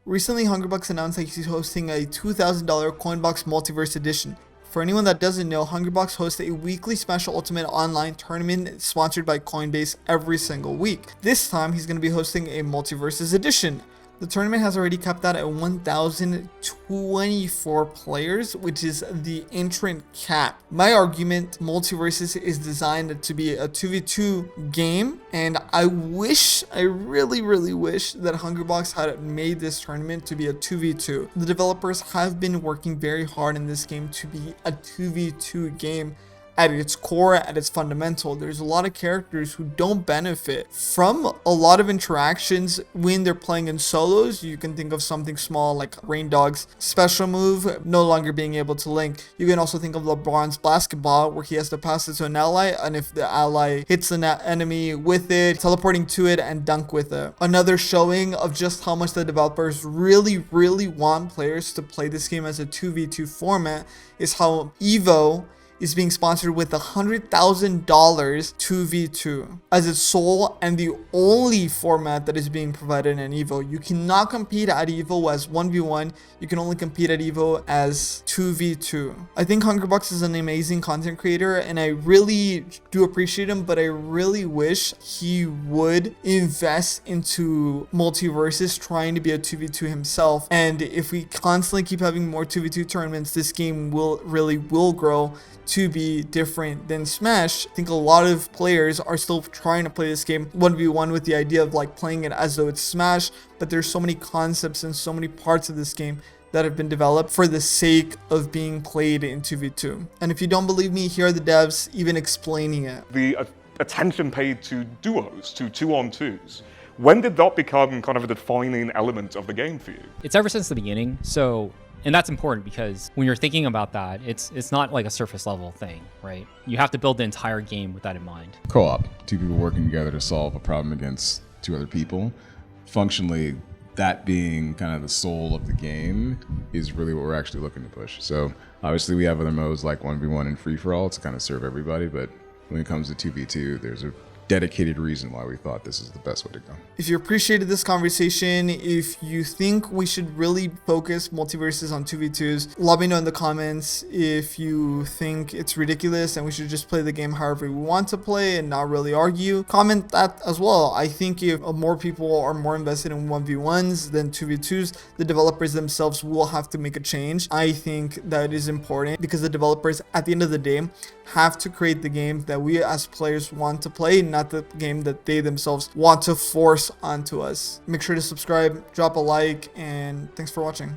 Recently, Hungrybox announced that he's hosting a $2,000 Coinbox Multiverse edition. For anyone that doesn't know, Hungrybox hosts a weekly Smash Ultimate online tournament sponsored by Coinbase every single week. This time, he's going to be hosting a MultiVersus edition. The tournament has already capped out at 1,024 players, which is the entrant cap. My argument, MultiVersus is designed to be a 2v2 game, and I really wish that Hungrybox had made this tournament to be a 2v2. The developers have been working very hard in this game to be a 2v2 game. At its core, at its fundamental, there's a lot of characters who don't benefit from a lot of interactions when they're playing in solos. You can think of something small like Rain Dog's special move no longer being able to link. You can also think of LeBron's basketball, where he has to pass it to an ally, and if the ally hits the enemy with it, teleporting to it and dunk with it. Another showing of just how much the developers really want players to play this game as a 2v2 format is how Evo is being sponsored with $100,000 2v2 as its sole and the only format that is being provided in Evo. You cannot compete at Evo as 1v1. You can only compete at Evo as 2v2. I think Hungrybox is an amazing content creator, and I really do appreciate him, but I really wish he would invest into MultiVersus, trying to be a 2v2 himself. And if we constantly keep having more 2v2 tournaments, this game will grow to be different than Smash. I think a lot of players are still trying to play this game 1v1 with the idea of like playing it as though it's Smash, but there's so many concepts and so many parts of this game that have been developed for the sake of being played in 2v2. And if you don't believe me, here are the devs even explaining it. The attention paid to duos, to 2-on-2s. When did that become kind of a defining element of the game for you? It's ever since the beginning. And that's important because when you're thinking about that, it's not like a surface level thing, right? You have to build the entire game with that in mind. Co-op, two people working together to solve a problem against two other people. Functionally, that being kind of the soul of the game is really what we're actually looking to push. So obviously we have other modes like 1v1 and free-for-all to kind of serve everybody, but when it comes to 2v2, there's a dedicated reason why we thought this is the best way to go. If you appreciated this conversation, if you think we should really focus MultiVersus on 2v2s, let me know in the comments. If you think it's ridiculous and we should just play the game however we want to play and not really argue, comment that as well. I think if more people are more invested in 1v1s than 2v2s, the developers themselves will have to make a change. I think that is important because the developers at the end of the day have to create the game that we as players want to play, not the game that they themselves want to force onto us. Make sure to subscribe, drop a like, and thanks for watching.